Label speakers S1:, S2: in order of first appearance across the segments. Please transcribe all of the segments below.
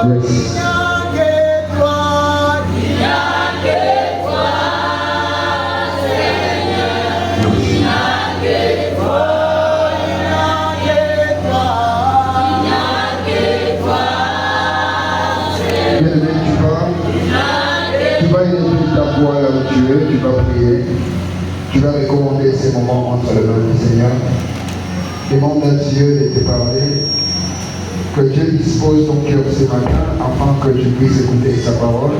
S1: Tu vas prier, tu vas recommander ces moments entre les mains du Seigneur. Demande à Dieu de te parler, que Dieu dispose ton cœur ce matin afin que tu puisses écouter sa parole.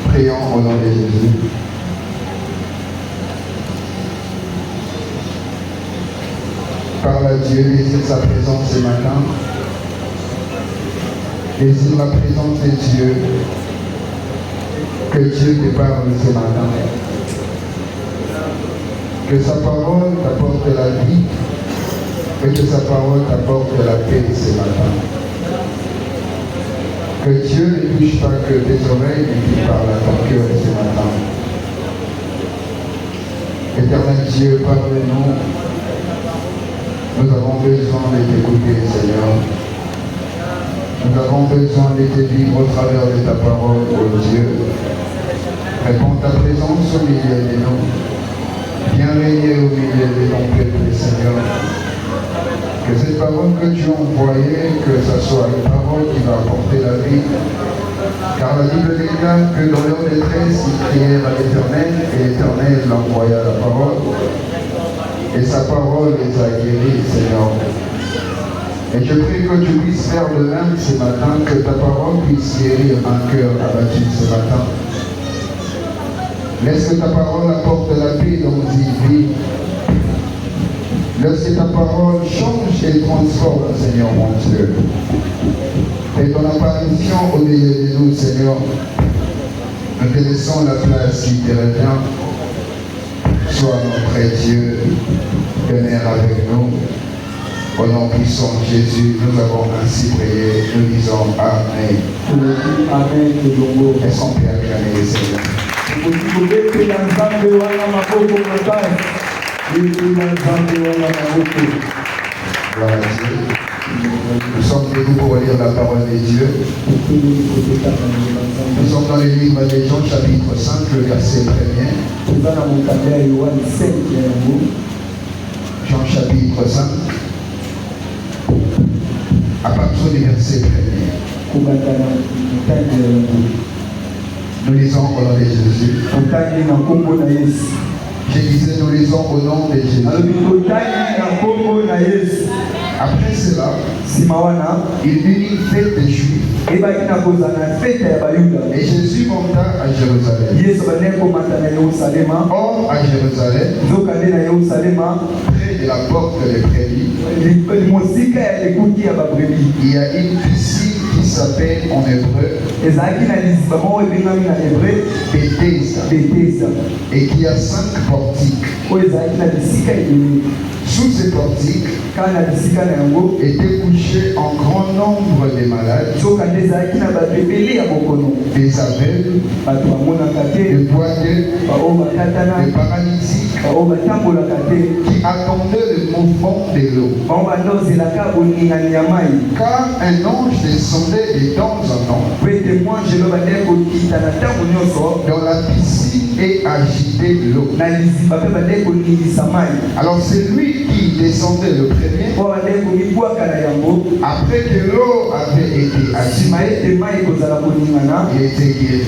S1: Prions au nom de Jésus. Parle à Dieu, désire sa présence ce matin. Désire la présence de Dieu. Que Dieu te parle ce matin. Que sa parole t'apporte la vie et que sa parole t'apporte la paix ce matin. Que Dieu ne touche pas que tes oreilles, mais qu'il parle à ton cœur ce matin. Éternel Dieu, parle-nous. Nous avons besoin de t'écouter, Seigneur. Nous avons besoin de te vivre au travers de ta parole, ô Dieu. Réponds ta présence au milieu de nous. Viens régner au milieu de ton peuple, Seigneur. Que cette parole que tu as envoyée, que ce soit une parole qui va apporter la vie. Car la Bible déclare que dans leur détresse, ils crièrent à l'Éternel, et l'Éternel l'envoya la parole. Et sa parole les a guéris, Seigneur. Et je prie que tu puisses faire de même ce matin, que ta parole puisse guérir un cœur abattu ce matin. Laisse que ta parole apporte la paix dans une vie. Laisse que ta parole change et transforme, Seigneur mon Dieu. Et ton apparition au milieu de nous, Seigneur, nous te laissons la place qui te revient. Sois notre Dieu, demeure avec nous. Au nom puissant de Jésus, nous avons ainsi prié. Nous disons Amen.
S2: Amen.
S1: Est-ce qu'on peut acclamer le Seigneur? Gloire à Dieu. Nous sommes debout pour lire la parole de Dieu. Nous sommes dans le livre de Jean, chapitre 5, le verset 1er. Jean, chapitre 5. À partir du verset 1er. Nous lisons au nom de Jésus. Je disais, nous lisons au nom de Jésus. Après cela, il y eut une fête des Juifs. Et Jésus monta à Jérusalem. Or, à Jérusalem, près de la porte des brebis, il y a une piscine qui s'appelle en hébreu Bethesda, et qui a 5 portiques. Sous ces portiques étaient couchés un grand nombre de malades, des aveugles, des boiteux, des paralytiques, qui attendaient le mouvement de l'eau. Car un ange descendait de temps en temps dans la piscine et agitait l'eau. Alors c'est lui qui descendait le premier. Après que l'eau avait été agitée, il était guéri.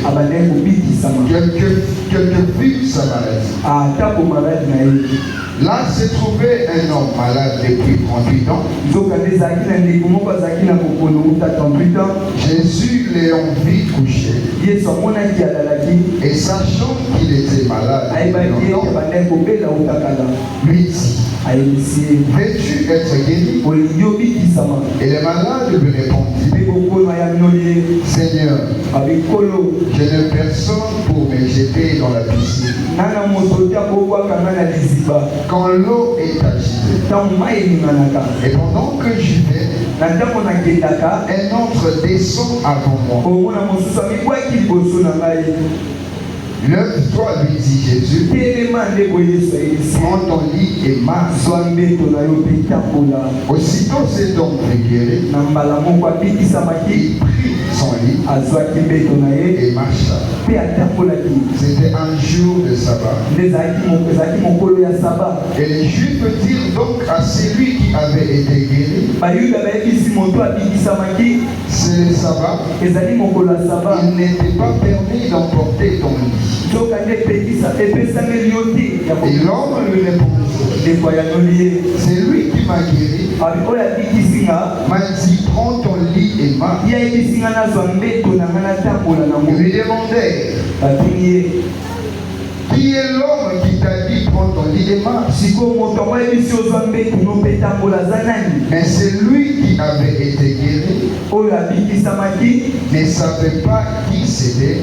S1: Quelques vivent sa maladie. Là se trouvait un homme malade depuis 38 ans. Jésus l'a vu couché. Et sachant qu'il était malade, lui dit, veux-tu être guéri? Et le malade lui répondit, Seigneur, je n'ai personne pour me jeter dans la piscine quand l'eau est agitée. Et pendant que j'y vais, un autre descend avant moi. Lève-toi, lui dit Jésus, prends ton lit et marche. Aussitôt cet homme fut guéri. Il prit son lit et marcha. C'était un jour de sabbat. Et les Juifs dirent donc à celui qui avait été guéri, c'est le sabbat, il n'était pas permis d'emporter ton lit. Et l'homme lui répondit, c'est lui qui m'a guéri, m'a dit prends ton lit et marche. Ils lui demandèrent, qui est l'homme qui t'a dit prends ton lit et marche? Mais c'est lui qui avait été guéri ne savait pas qui c'était,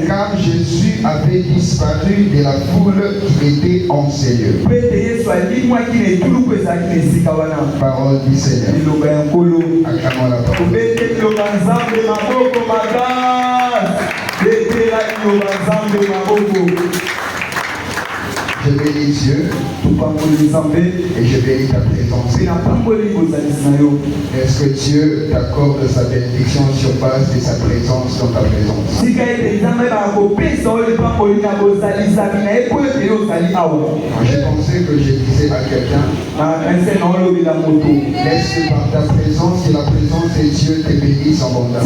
S1: car Jésus avait disparu de la foule qui était en ces lieux. Parole du Seigneur. Acclamons la parole. Je bénis Dieu et je bénis ta présence. Est-ce que Dieu t'accorde sa bénédiction sur base de sa présence dans ta présence? J'ai pensé que je disais à quelqu'un, laisse que par ta présence et la présence de Dieu te bénisse en abondamment.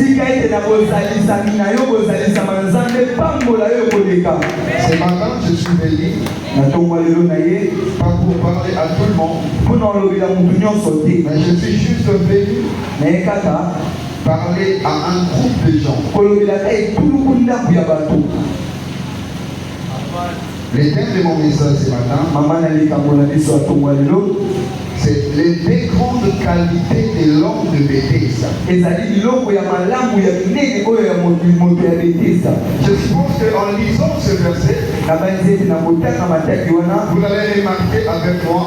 S1: Ce matin, je suis venu pas pour parler à tout le monde, mais je suis juste venu parler à un groupe de gens. Le thème de mon message ce matin, c'est les deux grandes qualités de l'homme de Bethesda. Je suppose qu'en lisant ce verset, vous allez remarquer avec moi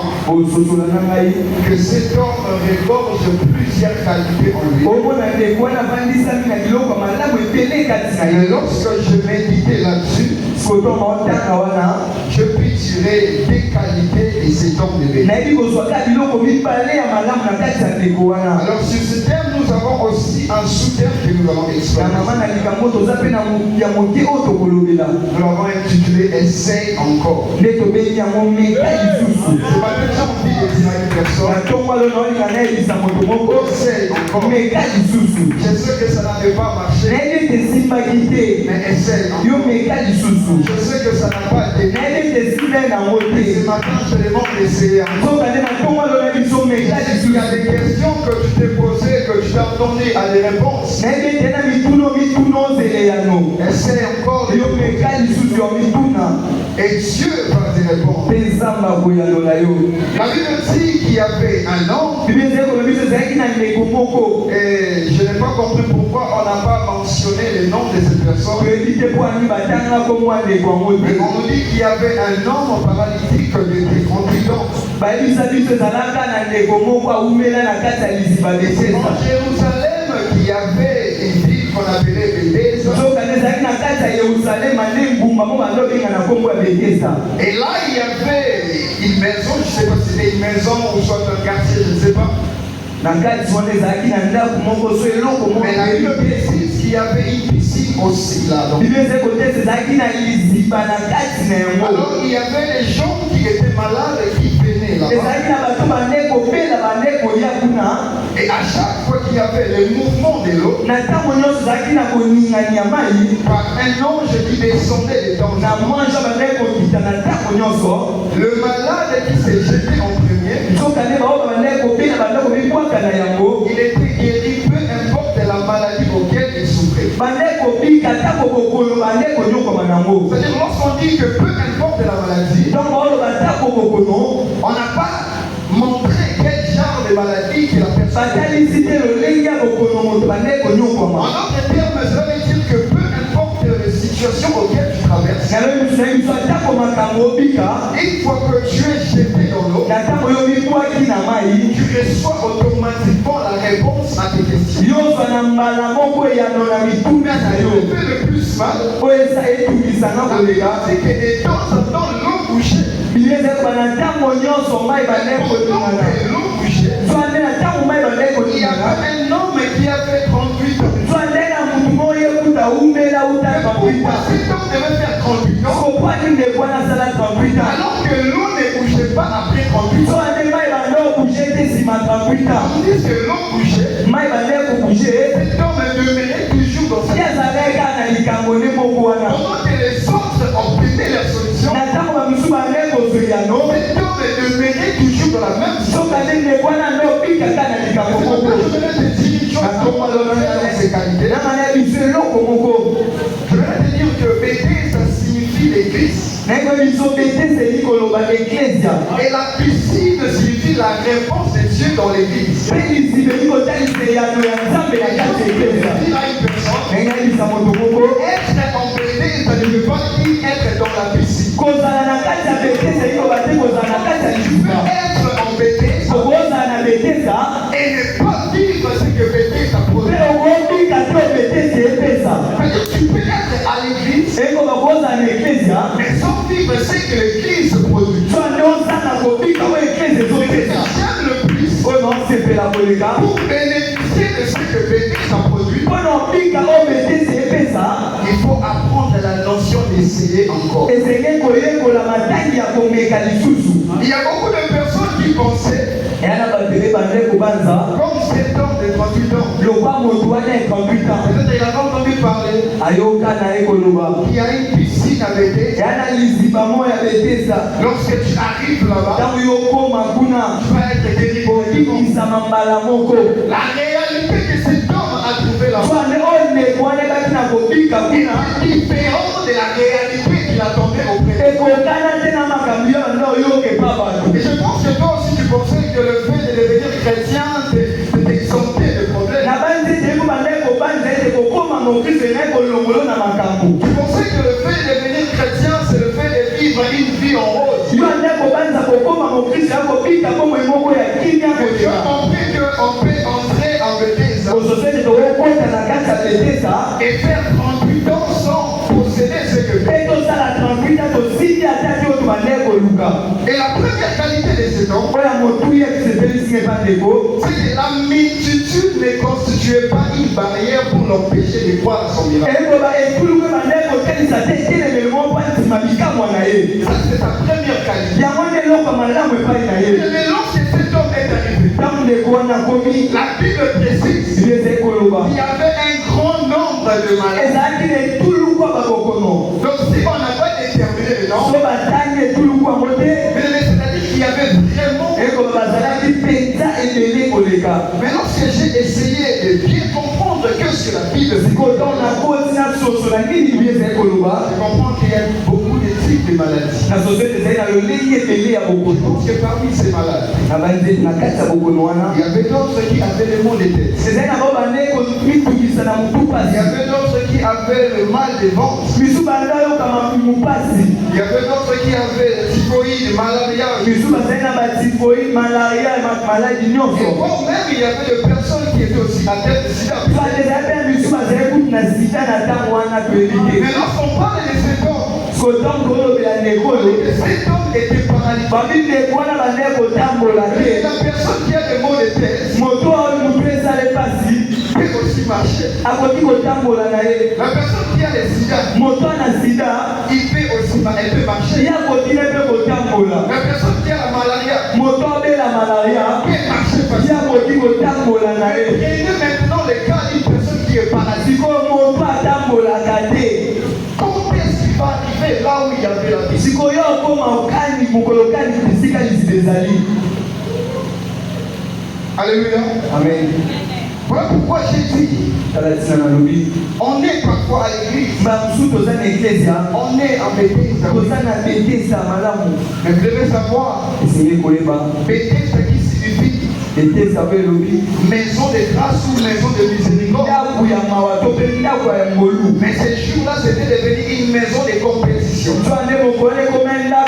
S1: que cet homme regorge plusieurs qualités en lui. Et lorsque je méditais là-dessus, je puis tirer des qualités de cet homme de Bethesda. Alors sur ce thème, nous avons aussi un sous-thème que nous allons expliquer. Nous l'avons intitulé Essaye encore. C'est pas déjà envie de dire à une personne, essaye encore. Je sais que ça n'avait pas marché, mais essaye encore. Je sais que ça n'a pas été. Ce matin, je demande d'essayer encore. Il y a des questions que tu t'es posées, que tu t'as donné à des réponses. Essaye encore. Et Dieu va te répondre. La Bible dit qu'il y avait un homme. Et je n'ai pas compris pourquoi on n'a pas mentionné le nom de cette personne. Mais on nous dit qu'il y avait un homme paralytique de 38 ans. C'est en Jérusalem qu'il y avait une ville qu'on appelait Bethesda. Et là, il y avait une maison, je ne sais pas si c'était une maison ou soit un quartier, je ne sais pas. Mais la Bible précise qu'il y avait une piscine aussi là-dedans. Alors il y avait des gens qui étaient malades et qui venaient là-bas. Et à chaque fois qu'il y avait le mouvement de l'eau, par un ange qui descendait dedans, le malade qui s'est jeté en premier, il était guéri, peu importe la maladie auquel il souffrait. C'est-à-dire, lorsqu'on dit que peu importe la maladie, on n'a pas montré quel genre de maladie que la personne. En d'autres termes, ça veut dire que peu importe les situations auxquelles tu traverses, une fois que tu es jeté dans l'eau, tu reçois automatiquement la réponse à tes questions. Le plus mal, c'est que de temps en temps, l'eau bougeait. L'eau bougeait. y avait un homme qui avait 38 ans.
S2: Pourquoi
S1: Cet homme devait faire 38 ans alors que l'eau ne bougeait pas après 38 ans. Tandis que l'eau bougeait, cet homme demeurait toujours dans sa vie. Pendant que les autres obtenaient la solution, cet homme demeurait toujours dans la même situation. Je voulais te dire une chose comment dans ces qualités. Je voulais te dire que Béthé, ça signifie l'église. Et la piscine signifie la réponse de Dieu dans l'église. Dire à une personne, être en Béthé, ça ne veut pas dire être dans la piscine. Tu peux être en Béthé et ne pas vivre ce que Béthé t'a produit. Tu peux être à l'église, mais sans vivre ce que l'église produit. J'aime le plus pour bénéficier de ce que Béthé t'a produit. Il faut apprendre la notion d'essayer encore. Il y a beaucoup de personnes qui pensaient comme cet homme de 38 ans. Peut-être il avait entendu parler qu'il y a une piscine à Béthé. Lorsque tu arrives là-bas, tu vas être délivré. La réalité que cet homme a trouvé là-bas est différente de la réalité qu'il attendait auprès de lui. Et je pense que toi aussi tu pensais que le fait de devenir chrétien t'exemptait de problèmes. Tu pensais que le fait de devenir chrétien c'est le fait de vivre une vie en rose. Tu as compris qu'on peut entrer en Bethesda et faire 38 ans sans posséder ce que fait. Et la première qualité de cet homme, c'est que la multitude ne constituait pas une barrière pour l'empêcher de croire à son miracle. Ça c'est sa première qualité. Mais lorsque cet homme est arrivé, la Bible précise qu'il y avait un grand nombre de malades. Donc si on n'a pas déterminé le nombre, mais c'est-à-dire qu'il y avait vraiment. Mais lorsque j'ai essayé de bien comprendre ce que la Bible dit, je comprends qu'il y a beaucoup de types de maladies. Je pense que parmi ces malades, il y avait d'autres qui avaient le mal de tête. Il y avait d'autres qui avaient le mal de ventre. Il y avait d'autres qui avaient le typhoïde, malaria. Et bon, même il y avait des personnes qui étaient aussi atteintes de sida. Mais lorsqu'on parle de cet homme, cet homme était paralysé. La personne qui a des maux de tête peut aussi marcher. La personne qui a le sida, elle peut marcher. La personne qui a la malaria peut marcher facilement. Et maintenant le cas d'une personne qui est paralysée. Quand est-ce qu'il va arriver là où il y avait la vie? Alléluia. Amen. Voilà pourquoi j'ai dit, on est parfois à l'église, on est en Bethesda. Mais vous devez savoir, Bethesda qui signifie maison de grâce ou maison de miséricorde. Mais ces jours-là, c'était devenu une maison de compétition. Mais la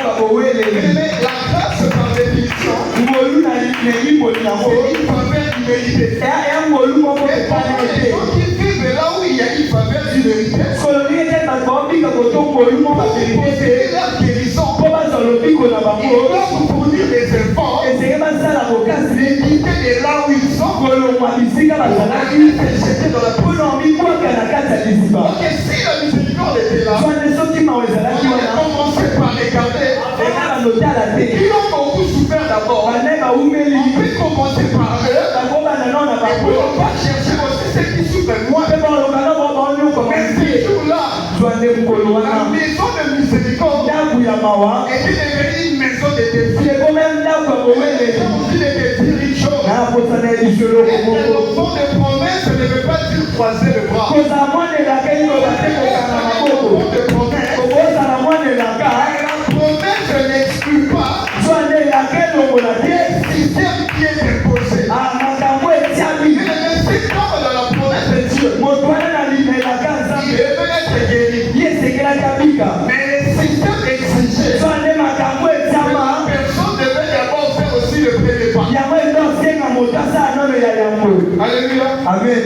S1: grâce par définition, c'est une faveur d'humilité. Et pour les gens qui vivent là où il y a une faveur d'humilité, c'est leur guérison. Ils doivent fournir des efforts et quitter de là où ils sont allait te jeter dans la prison.
S2: mpona mikwaka na kati ya liziba
S1: Ok, si la miséricorde était là,
S2: twane soki mawa ezalaki
S1: on allait
S2: wana
S1: commencer par regarder.
S2: eka banotala te
S1: Ils ont beaucoup souffert d'abord.
S2: bane baumeli
S1: On peut commencer par eux.
S2: bango banano na
S1: Et
S2: bango
S1: puis on va chercher aussi ceux qui souffrent moins.
S2: mpe balobana baonyokama
S1: Mais ce jour-là,
S2: twane mokolo
S1: la
S2: wana
S1: maison de miséricorde
S2: ndako ya mawa
S1: était devenue une maison de défi.
S2: ekoma ndako ya
S1: Les
S2: bowele
S1: gens ont dit de dire une chose.
S2: na posana ya lisoloko
S1: Être
S2: moko
S1: l'enfant de promesse ne veut pas dire croiser le bras.
S2: kozala mwanelaka iloba te kokanga maboko
S1: L'enfant de promesse,
S2: kozala mwanelaka
S1: la promesse n'exclut pas
S2: twane elaka elongola te
S1: le système qui est imposé.
S2: makambo etiami
S1: Il est comme dans la promesse de Dieu.
S2: moto wana na limelaka
S1: Il
S2: nzambe
S1: devait être guéri.
S2: ye esekelaki abika
S1: Mais le système exigeait
S2: twane makambo
S1: que
S2: etiama
S1: la personne devait d'abord faire aussi le premier pas.
S2: yango ezosenga moto asala nano ya yango
S1: Alléluia.
S2: amen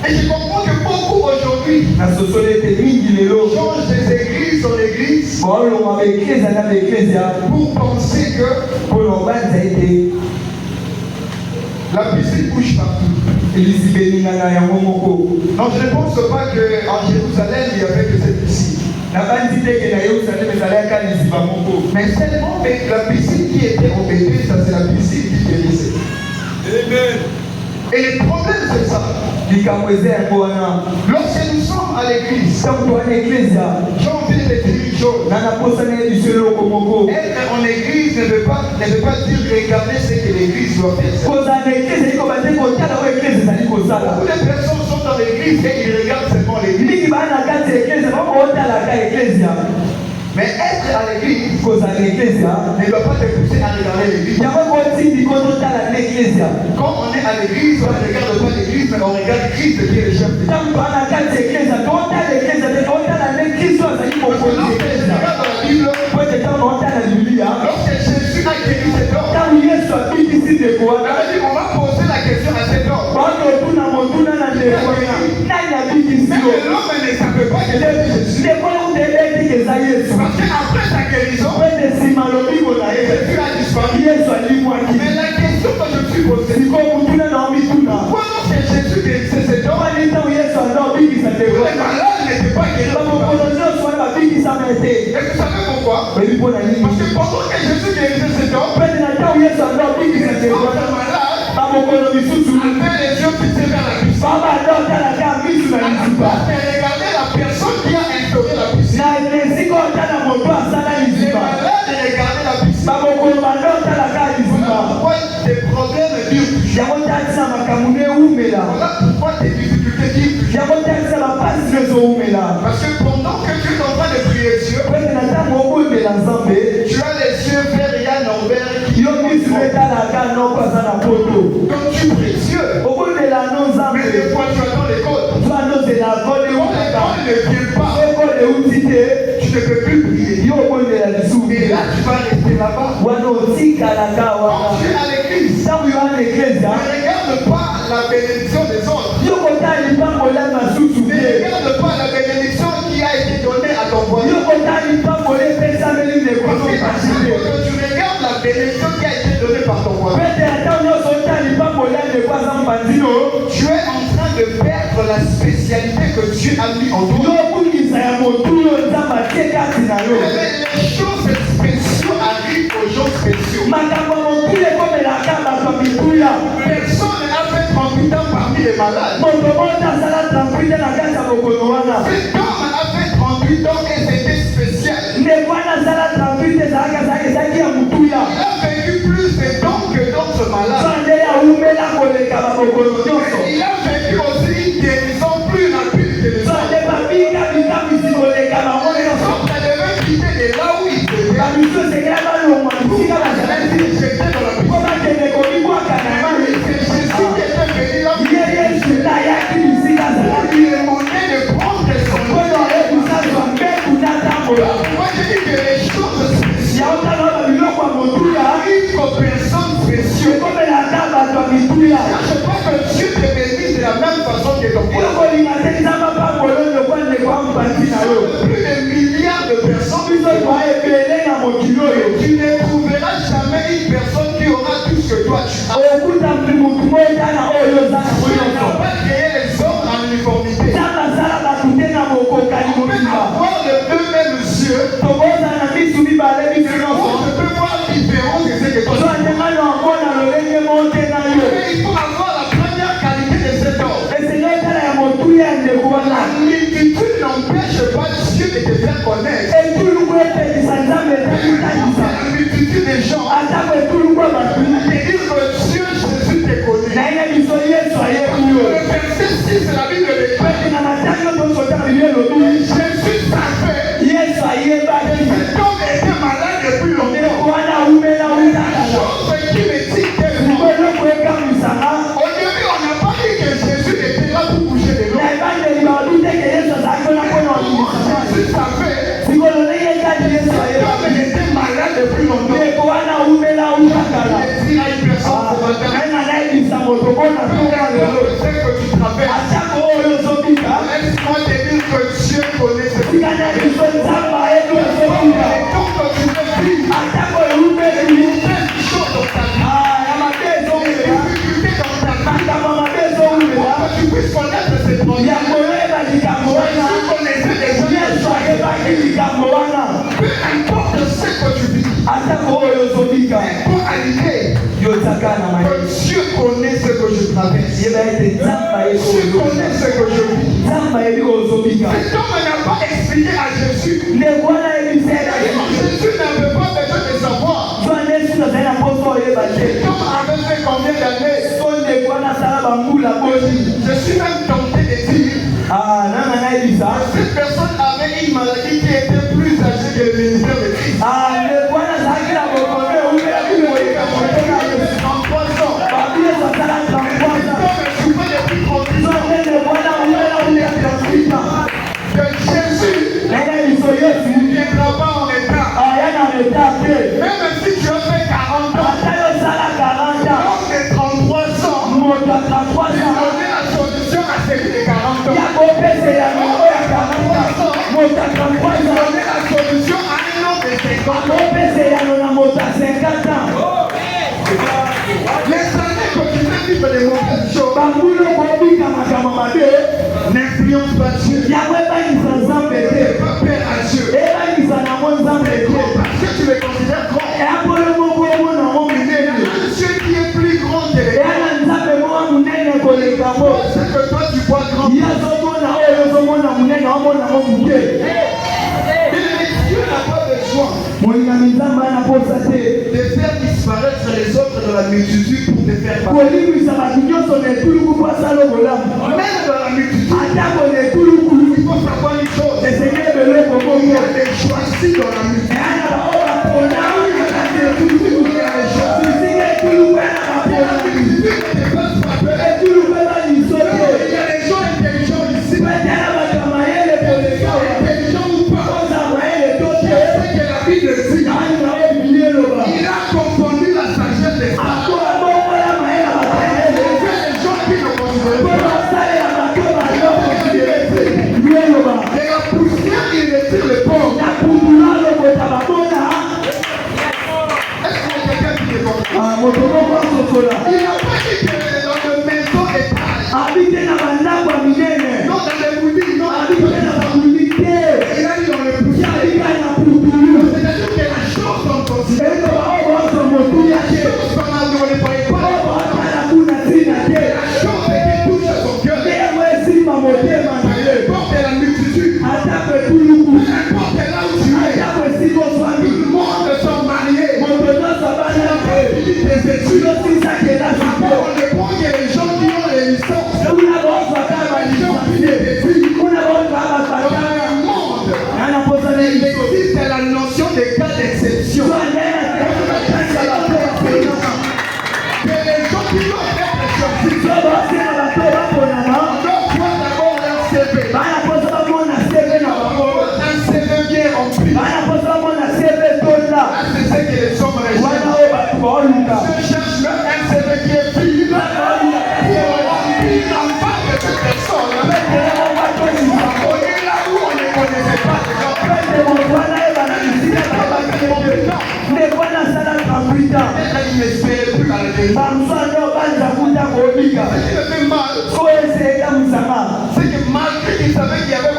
S1: Et je comprends que beaucoup aujourd'hui
S2: nasosoli ete mingi lelo
S1: changent des églises en églises
S2: baolonga baeklezia na baeklezia
S1: pour penser que
S2: mpona obanza ete
S1: la piscine bouge partout.
S2: liziba elingana yango moko
S1: Non, je ne pense pas qu'en Jérusalem, il y avait que cette piscine.
S2: nabandi teke na yerusalem ezalaka liziba moko
S1: Mais seulement mais la piscine qui était au bébé, ça c'est la piscine qui guérissait.
S2: amen
S1: Et le problème c'est ça.
S2: likambo eza yango wana
S1: Lorsque nous sommes à l'église,
S2: ntango wana eklezia
S1: j'ai envie de te dire une chose.
S2: na naposana ye biso eloko moko
S1: Être en église ne veut pas dire regarder ce que l'église doit faire.
S2: kozala na eklezia liko bate kotala oyo eklezia ezali kosala
S1: Beaucoup de personnes sont dans l'église et ils regardent seulement l'église.
S2: mingi baa na kati ya eklezia bakotalaka eklezia
S1: Mais être à l'église
S2: kozala na eklezia
S1: ne doit pas te pousser à regarder l'église.
S2: yango ekotindi kototala na eklezia
S1: Quand on est à l'église, on ne regarde pas l'église, mais on regarde Christ qui est le chef de l'église.
S2: ntango baa na kati ya eklezia totala eklezia te totala ne kristo azali
S1: Parce que
S2: mokonzi
S1: lorsque je
S2: eklezia
S1: regarde dans la Bible,
S2: po ete ntango otala biblia
S1: lorsque Jésus a guéri cet homme,
S2: ntango yesu abikisi ndeko
S1: on
S2: wana
S1: a dit on va poser la question à cet homme.
S2: baototuna motuna na ndeko wana nani abikisi
S1: Mais
S2: yo
S1: l'homme ne savait pas que c'était Jésus.
S2: ndeko wana utebetiki eza yesu
S1: Parce qu'après sa guérison,
S2: po ete nsima lobiko na ye
S1: Jésus a disparu.
S2: yesu alimwaki
S1: Mais la question que je me suis posée,
S2: sikoyo motuna na omituna
S1: pourquoi lorsque Jésus guérissait cet homme,
S2: omani ntango yesu aza obikisa ndeko
S1: les
S2: wana
S1: malades n'étaient pas guéris?
S2: bamokolo nyonso wana babikisama ete
S1: Et vous savez pourquoi?
S2: oyebi mpo na nini
S1: Parce que pendant que Jésus guérissait cet homme,
S2: po ete na ntango yesu aza obikisa
S1: les
S2: ndeko
S1: autres
S2: wana
S1: malades
S2: bamokolo misusu
S1: avaient les yeux fixés vers la piscine.
S2: babanda otalaka misu na liziba
S1: Mais regardez la personne qui a instauré la piscine.
S2: na esika otala moto asala
S1: Les
S2: liziba
S1: malades regardaient la piscine.
S2: bamokolo banda otalaka liziba
S1: Pourquoi des problèmes durent toujours?
S2: yango tatina makambo neumela
S1: Voilà pourquoi des difficultés durent toujours.
S2: yango tatina bapasi nezoumela
S1: Parce que pendant que tu es en train de prier Dieu,
S2: po ete na ntango okoyembela nzambe
S1: tu as les yeux vers Yann Norbert qui
S2: yo misu etalaka noko aza na poto
S1: Quand tu pries Dieu,
S2: okoyembela no
S1: mais
S2: nzambe
S1: des fois tu attends l'école.
S2: twanozela kole
S1: Quand
S2: utaka
S1: l'école ne vient pas,
S2: ekole euti te
S1: tu ne peux plus prier.
S2: yo okoyembela lisusu
S1: Et
S2: te
S1: là, tu vas rester là-bas.
S2: wana otikalaka
S1: Quand
S2: wana
S1: tu es à l'église,
S2: ntango yo wana eklezia
S1: ne regarde pas la bénédiction des autres.
S2: yo kotala lipangola masusu
S1: Ne
S2: te
S1: regarde pas la bénédiction qui a été donnée à ton voisin.
S2: yo kotala lipangola epesameli ndeko
S1: Parce que à chaque
S2: nopasi
S1: fois
S2: te
S1: que tu regardes la bénédiction qui a été donnée par ton voisin,
S2: pete ntango nyonso otala lipangola ndeko aza mpandino
S1: tu es en train de perdre la spécialité que Dieu a mis en toi.
S2: yo okungisa ya motuyo nzambe atie kati na yo
S1: Les choses spéciaux arrivent aux gens spéciaux.
S2: makambo ya motuya ekomelaka bato ya mituya
S1: Personne n'a fait 38 ans parmi les malades.
S2: moto moko asala tranquille na kati ya bokono wana
S1: Cet homme a fait 38 ans et c'était spécial.
S2: ndeko wana asala tranquille ezalaki ya motuya
S1: Il a vécu plus de temps que d'autres malades.
S2: sande aumela koleka babokono nyonso
S1: Il a vécu aussi une guérison plus rapide que les autres.
S2: sande babika bikamisi koleka bango
S1: Les
S2: nyonso
S1: autres devaient quitter de là où ils étaient.
S2: bamisu esekela balongwa bisika bazalaki
S1: J'étais dans la
S2: po
S1: prison.
S2: bakende kobibwaka na mai
S1: C'est Jésus qui était venu là.
S2: ye yesu nde ayaki bisika azalaki
S1: Il demandait de prendre son nom.
S2: oyo ayebisazwa mbeku natambola
S1: Moi je dis que les choses spéciales
S2: yaotala babiloko ya motuya
S1: arrivent aux personnes spéciales.
S2: ekomelaka bato ya mituya
S1: Je crois que Dieu te bénisse de la même façon que ton
S2: yo
S1: voisin.
S2: kolinga te nzambe pangolo ndeko ndeko ya mopanzi na yo
S1: Plus de milliards de personnes.
S2: biso twa ebele na mokili oyo
S1: Tu ne trouveras jamais une personne qui aura tout ce que toi tu as.
S2: okuta mutu moko eza na oyo oza na
S1: Tu
S2: nyonso
S1: n'as pas La multitude n'empêche pas Dieu de te faire connaître. La multitude des gens te disent que Dieu Jésus te connaît. Le verset 6 de la Bible déclare Jésus savait que cet homme était malade depuis longtemps. La chose qui me dit que au début on n'a pas dit que Jésus était là pour bouger les gens. Jésus savait que cet homme était malade depuis longtemps. Il dit à une personne ce matin, c'est que tu traverses. Laisse-moi te dire que Dieu connaît ce que tu fais. Tu puisses connaître cette première. Peu importe ce que tu vis, pour allier que Dieu connaît ce que je traverse. Dieu connaît ce que je vis. Cet homme n'a pas expliqué à Jésus. Jésus n'avait pas besoin de savoir. Cet homme avait fait combien d'années? Je suis même tenté de dire cette personne avait une maladie qui était plus âgée que le ministère de Christ. 33 ans. Cet homme souffrait depuis 36 ans. Que Jésus ne viendra pas en état. Même si tu as fait 40 ans, l'homme de 33 ans, il donnait la solution à celui de 40 ans. Il donnait la solution à un homme de 50 ans. Les années que tu fais vivre des mauvaises choses n'influencent pas Dieu. Ne fais pas peur à Dieu. Parce que tu le considères grand. Il y a un Dieu qui est plus grand que les grands. C'est que toi tu vois grand. Dieu n'a pas besoin de faire disparaître les autres de la multitude pour te faire parler. Même dans la multitude, il faut savoir une chose. Il y a des choisis dans la multitude. Il y a des gens intelligents ici. Il a confondu la sagesse des sages. Et la poussière, il retire les pauvres. Est-ce que quelqu'un qui est bon? Il n'a pas dit que dans le maison étage. Non, dans les bouddhis. Non, il a dit dans le poussière. C'est-à-dire que la chose qu'on considère. La chose qu'on a dans les païens. La chose qui touche à son cœur. Peu importe la multitude. Peu importe là où tu es. Tout le monde sont mariés. Tu as fini tes études. Après, on ne prend que les gens qui ont les licences. Les gens qui ont fini des études. Dans le monde, il existe la notion de cas d'exception. Que les gens qui doivent être choisis doivent voir d'abord leur CV. Un CV bien rempli. C'est ce que les hommes recherchent. Je cherche même un CV qui est pire. Pour remplir la part de cette personne. On est là où on ne connaissait pas les gens. Il n'espérait plus à la vérité. Ce qui me fait mal, c'est que malgré qu'il savait qu'il y avait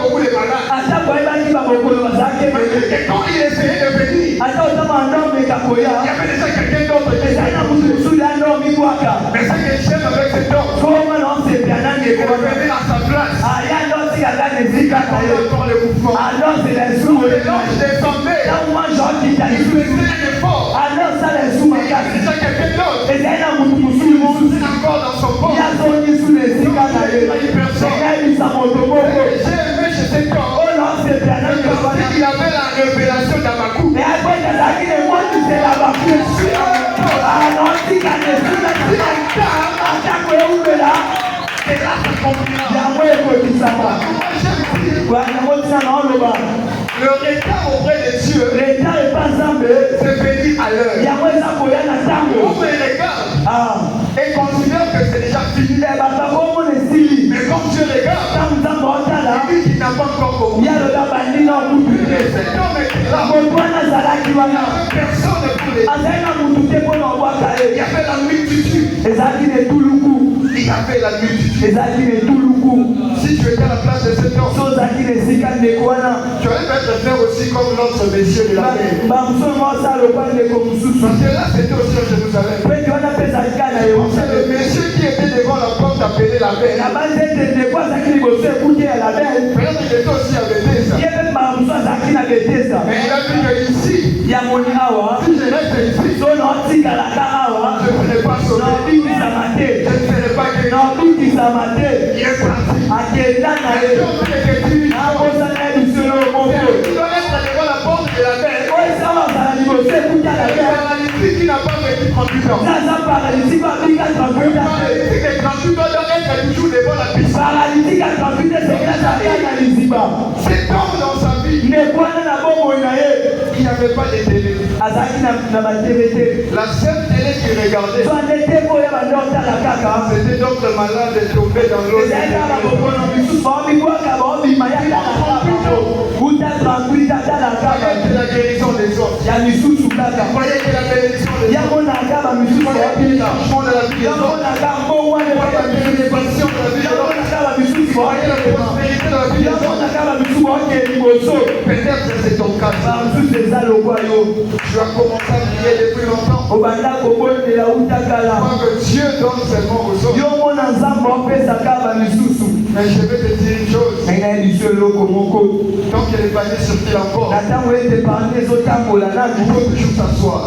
S1: Dans le mouvement.
S2: Alors c'est les sous.
S1: Le mélange descendait.
S2: Là où moi j'en dis,
S1: Il faisait un effort.
S2: alors ça les sous.
S1: Il y a déjà quelqu'un d'autre.
S2: Et c'est un musulman.
S1: Encore dans son corps.
S2: Il y a son nid sous les six canaux. C'est un motomo.
S1: J'ai aimé chez cet homme.
S2: Oh non, c'est bien.
S1: Il avait la révélation d'Amakou.
S2: Mais après, il y a qui est moi qui s'est là-bas. Ah non, si quand je suis là,
S1: Et là, ça comprend. Le retard auprès de Dieu, c'est venu à l'heure. On me regarde et considère que c'est déjà fini. Mais quand Dieu regarde, il dit qu'il n'a pas encore compris. Cet homme était là. Personne ne pouvait. Il y avait la multitude. Il y avait la multitude. Si tu étais à la place de cet homme, tu aurais pu être fait aussi comme l'autre monsieur de la paix. Parce que là, c'était aussi à Jérusalem. C'est le monsieur qui était devant la porte appelé la paix. Peut-être qu'il était aussi à Bethesda. Mais il a vu que ici, si je reste ici, je ne serai pas sauvé. Je ne serai pas guéri. Il est parti. Il doit être devant la porte de la paix. Qui n'a pas vécu 38 ans. Paralytique de 38 ans doit être toujours devant la piste. Cet homme dans sa vie, il n'avait pas de télé. La seule télé qu'il regardait, c'était d'autres malades tombés dans l'eau. C'est la guérison des autres. Vous voyez que la bénédiction des autres. Vous voyez le changement de la vie des autres. Vous voyez la bénédiction de la vie des autres. Vous voyez la prospérité de la vie des autres. Peut-être que c'est ton cas. Tu as commencé à prier depuis longtemps. Je crois que Dieu donne seulement aux autres. Mais je vais te dire une chose. Tant qu'il est basé sur qui encore, il faut toujours s'asseoir.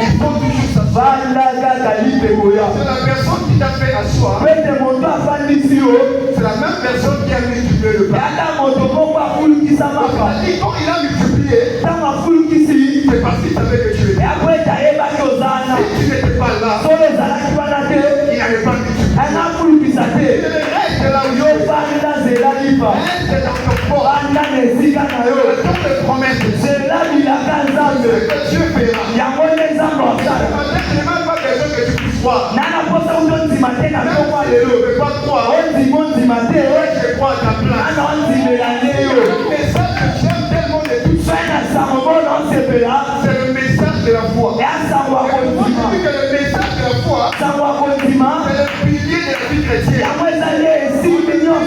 S1: Il faut toujours s'asseoir. C'est la personne qui t'a fait asseoir. C'est la même personne qui a multiplié le pain. Quand il a multiplié, c'est parce qu'il savait que tu étais. Si tu n'étais pas là, il n'avait pas multiplié. Reste là où tu es. Reste dans ton corps. Attends les promesses de Dieu. Ce que Dieu fera. Je n'ai même pas besoin que tu puisses croire. Même si tu ne peux pas croire, je crois à ta place. Le message que j'aime tellement de tout ça, c'est le message de la foi. Et moi, je dis que le message de la foi, c'est le pilier de la vie chrétienne. Les dans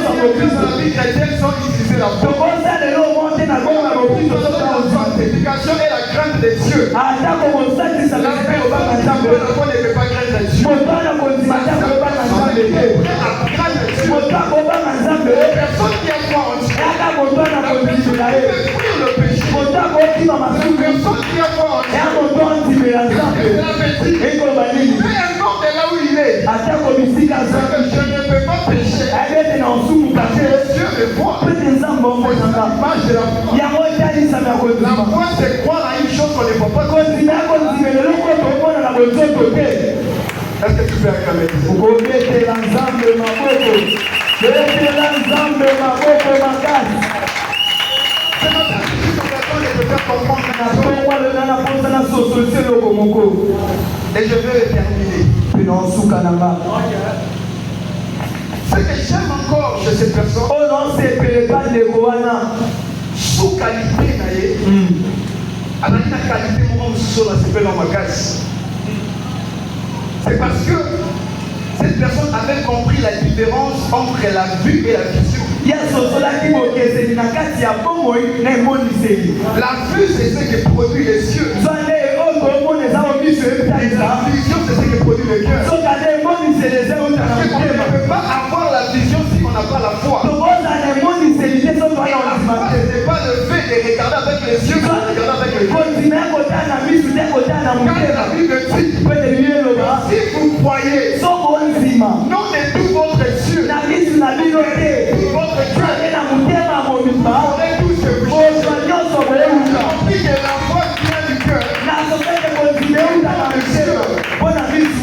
S1: la vie chrétienne sont utilisés la foi. La sanctification et la crainte de Dieu. La foi ne peut pas craindre Dieu. Personne qui a foi en Dieu. Le péché. Personne qui a foi en Dieu. Peu importe là où il est. Je ne peux pas pécher. Dieu me voit. L'image de la foi. La foi, c'est croire à une chose qu'on ne peut pas. Est-ce que tu peux acclamer? Et je vais terminer. Ce que j'aime encore chez cette personne, sous qualité, c'est parce que cette personne avait compris la différence entre la vue et la vision. La vue, c'est ce qui produit les yeux. La vision, c'est ce qui produit le cœur. On ne peut pas avoir la vision si on n'a pas la foi.
S2: la Bible dit, si vous croyez, non de tout votre yeux, tout votre cœur, vous ferez tout ce que vous cherchez. Compris que la foi vient du cœur.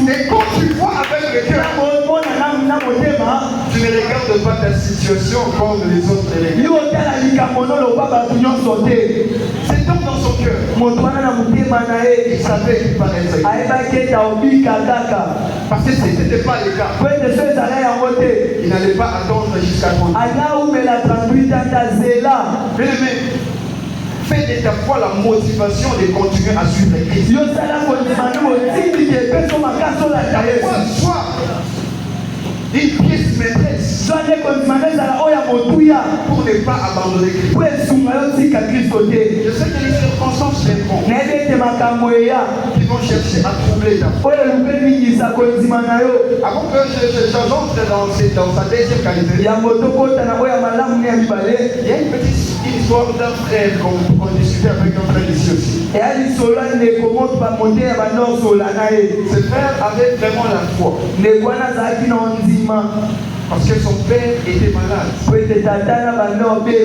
S2: Et quand tu vois avec le cœur, tu ne regardes pas ta situation comme les autres regardent. C'est donc dans son cœur. Il savait qu'il paraissait. Parce que si ce n'était pas le cas, il n'allait pas attendre jusqu'à 30 ans. Bien-aimé, fais de ta foi la motivation de continuer à suivre Christ. Sois une pièce maîtresse pour ne pas abandonner Christ. Je sais que les circonstances viendront qui vont chercher à troubler ta foi. Avant que j'entre dans sa deuxième qualité, il y a une petite histoire d'un frère qu'on discutait avec un frère ici aussi. Ce frère avait vraiment la foi. Parce que son père était malade. Il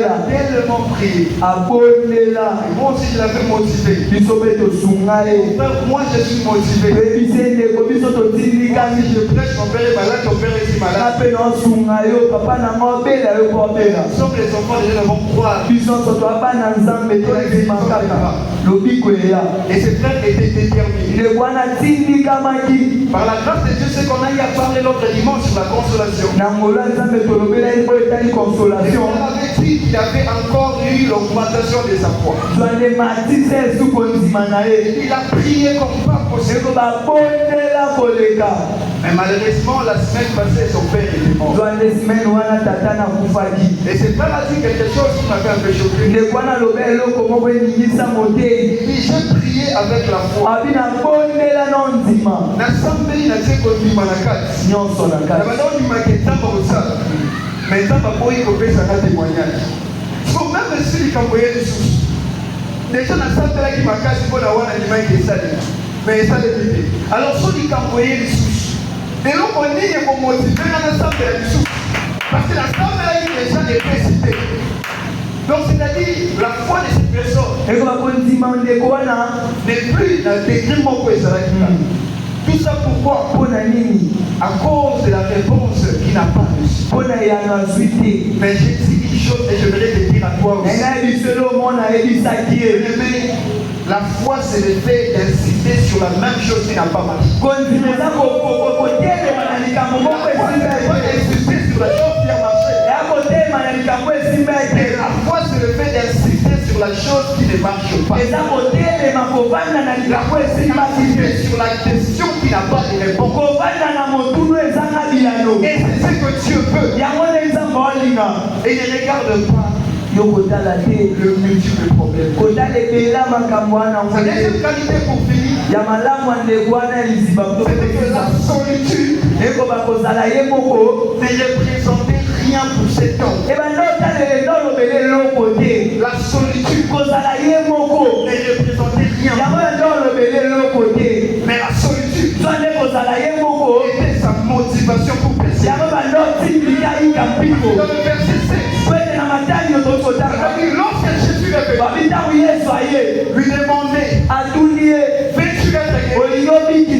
S2: a tellement prié. Et moi aussi je l'avais motivé. Moi je suis motivé. Moi si je prêche, mon père est malade, ton père est si malade. Nous sommes les enfants de Dieu, nous devons croire. Et ce frère était déterminé. Par la grâce de Dieu, c'est qu'on a eu à parler l'autre dimanche sur la consolation. Il avait dit qu'il avait encore eu l'augmentation de sa foi. Il a prié comme pas possible. Mais malheureusement, la semaine passée, son père était mort. Et ce frère a dit quelque chose qui m'avait un peu choqué. Il dit, j'ai prié avec la foi. Mais ça va pas y couper ça témoignage. Donc même si les camboyés des sous, déjà la salle qui m'a cassé pour la one animal qui est salé, mais ça les dit. Alors si les camboyés des sous, et l'on on dit que pour motiver la salle des sous, parce que la salle est déjà électricité. Donc c'est-à-dire la foi de cette personne n'est plus dans le décret que ça. Tout ça pourquoi? À cause de la réponse qui n'a pas reçu. Mais j'ai dit une chose et je voudrais te dire à toi aussi. La foi c'est le fait d'insister sur la même chose qui n'a pas marché. La foi d'insister sur la chose qui a marché. Et la foi c'est le fait d'insister sur la chose qui ne marche pas. La foi c'est d'insister sur la question qui n'a pas de réponse. Et c'est ce que Dieu veut. Et il ne regarde pas le multiple problème. Sa deuxième qualité pour finir, c'est que la solitude ne représentait rien pour cet homme. La solitude ne représentait rien. Mais la solitude était sa motivation pour persévérer. Dans le verset 6, lorsque Jésus est venu, lui demander, veux-tu être guéri?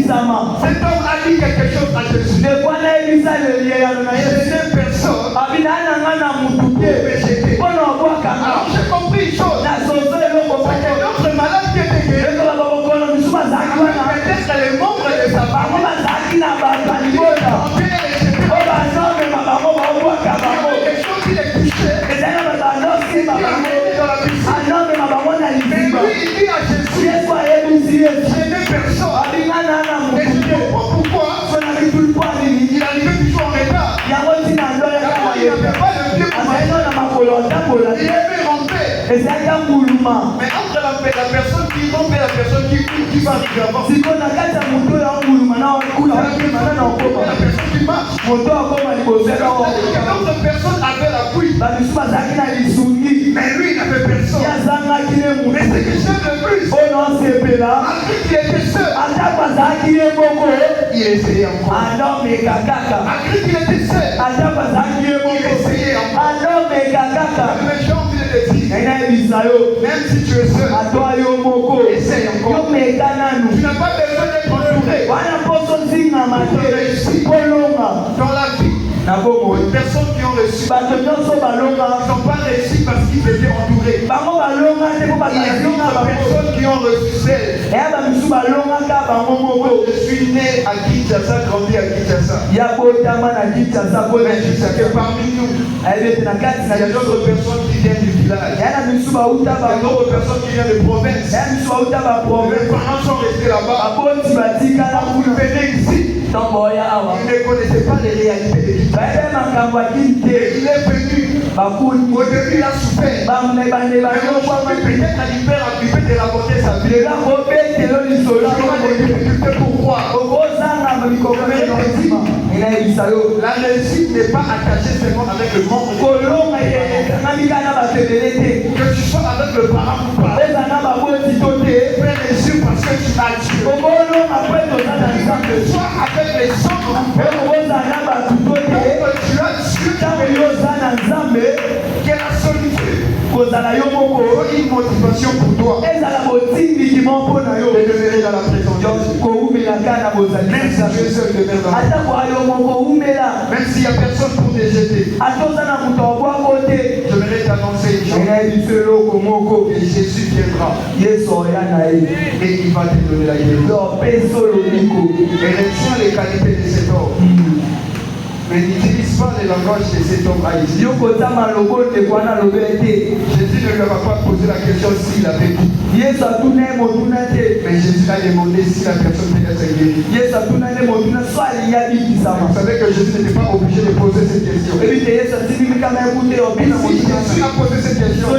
S2: Cet homme a dit quelque chose à Jésus. Je n'ai personne pour me jeter. Alors j'ai compris une chose. C'est que notre malade qui était guéri, peut-être les membres de sa famille, quelque chose qui les touchait, mais lui il dit à Jésus, je n'ai personne. Et je comprends pourquoi il arrivait toujours en retard. D'abord, il n'avait pas le pied pour marcher. Il aimait ramper. Mais entre la personne qui rampe et la personne qui va arriver avant, la personne qui marche. L'autre personne avait l'appui. Mais lui, il n'avait personne. Mais ce que j'aime le plus, malgré qu'il était seul, Il essayait encore. Malgré qu'il était seul, il essayait encore. Mais j'ai envie de te dire, même si tu es seul, essaye encore. Tu n'as pas besoin d'être entouré dans la vie. Les personnes qui ont reçu, ils n'ont pas réussi parce qu'ils étaient entourés. Il y a d'autres personnes qui ont reçu celle. Je suis né à Kinshasa, grandi à Kinshasa. Mais je sais que parmi nous, il y a d'autres personnes qui viennent du village. Il y a d'autres personnes qui viennent de province. Les parents sont restés là-bas. Vous venez ici. Il ne connaissait pas les réalités de Kinshasa. Il est venu. Au début, il a souffert. Mais aujourd'hui, peut-être la libère a pu te rapporter sa vie. Pourquoi? La réussite n'est pas attachée seulement avec le monde. Que tu sois avec le parent ou pas. Tu peux réussir parce que tu as Dieu. Que tu sois avec les autres. Tu as Dieu qui est la solitude. Une motivation pour toi de demeurer dans la présence de Dieu. Même si tu es seul, demeure dans la présence. Même s'il n'y a personne pour te jeter, j'aimerais t'annoncer une chose. Que Jésus viendra et il va te donner la guérison. Et retiens les qualités de cet homme. Mais n'utilise pas les langages de cet homme haïtien. Jésus ne lui a pas posé la question s'il avait tout. Mais Jésus a demandé si la personne peut être guérie. Vous savez que Jésus n'était pas obligé de poser cette question. Si Jésus a posé cette question,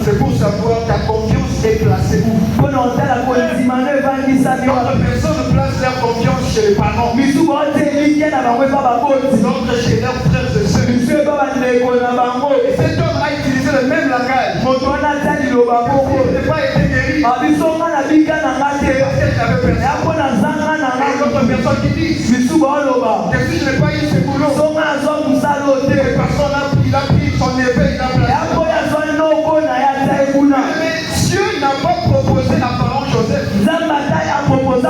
S2: c'est pour savoir ta confiance est placée où. D'autres personnes placent leur confiance chez les parents. D'autres chez leurs frères et sœurs. Cet homme a utilisé le même langage. Il n'a pas été guéri. Parce qu'il avait personne. Et d'autres personnes qui disent que si je n'ai pas eu ce boulot, il a pris son épée, il a placé. Mais Dieu n'a pas proposé la parole Joseph. Mais Dieu a imposé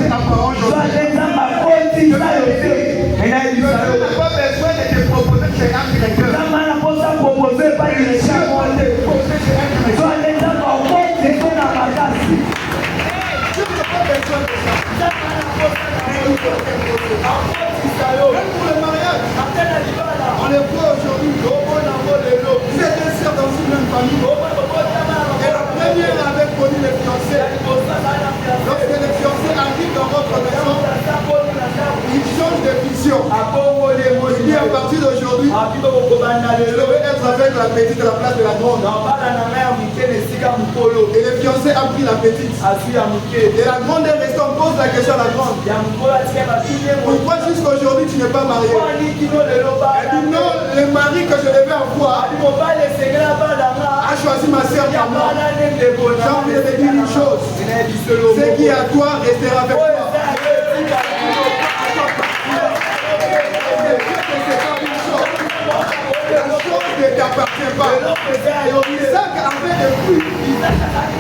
S2: la parole Joseph. Dieu n'a pas besoin de te proposer chez un directeur. Dieu n'a pas besoin de te proposer chez un directeur. Même pour le mariage, on est quoi aujourd'hui? Vous êtes deux sœurs dans une même famille. Et la première avait connu les fiancés. Lorsque les fiancés arrivent dans votre maison, ils changent de vision. Il dit à partir d'aujourd'hui, je vais être avec la petite à la place de la grande. Et les fiancés ont pris la petite. Et la grande est restée, on pose la question à la grande. Pourquoi jusqu'aujourd'hui tu n'es pas marié? Elle dit non, le mari que je devais avoir a choisi ma sœur par moi. J'ai envie de te dire une chose. Ce qui est à toi restera avec toi. La chose ne t'appartient pas. Isaac avait des fruits,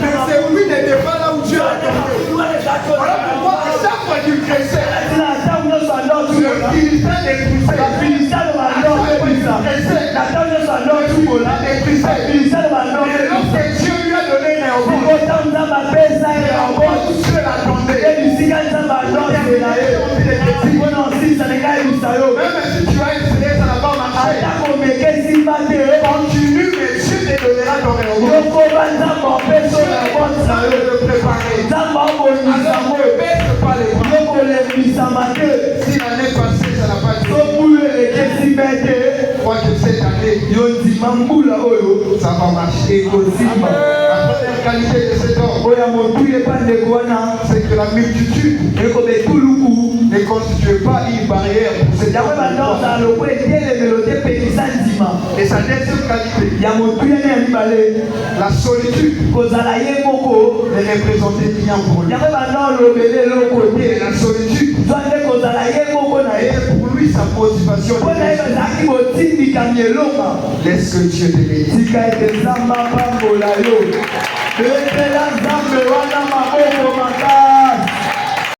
S2: mais ces fruits n'étaient pas là où Dieu a donné. Voilà pourquoi à chaque fois qu'il cresçait, le Philistin détruisait. Et lorsque Dieu lui a donné un Dieu l'attendait. Même si tu as essayé, ça n'a pas marché. Continue, mais Dieu te donnera ton réunion. Ça veut le préparer. Alors ne baisse pas les bras. Si l'année passée, ça n'a pas été. Je crois que cette année, ça va marcher. La première qualité de cet homme, c'est que la multitude ne constitue pas une barrière pour cet homme. Et sa deuxième qualité,
S3: ya motuyane ya mibale
S2: la solitude,
S3: kozala ye moko
S2: est représentée bien pour lui.
S3: yango banda olobele eloko
S2: Et
S3: te
S2: la solitude
S3: zwande kozala ye moko na ye
S2: est pour lui sa motivation.
S3: mpo na ye bazalaki botindikami elonga
S2: Laisse que Dieu te bénisse.
S3: tika ete nzambe apambola yo betela nzambe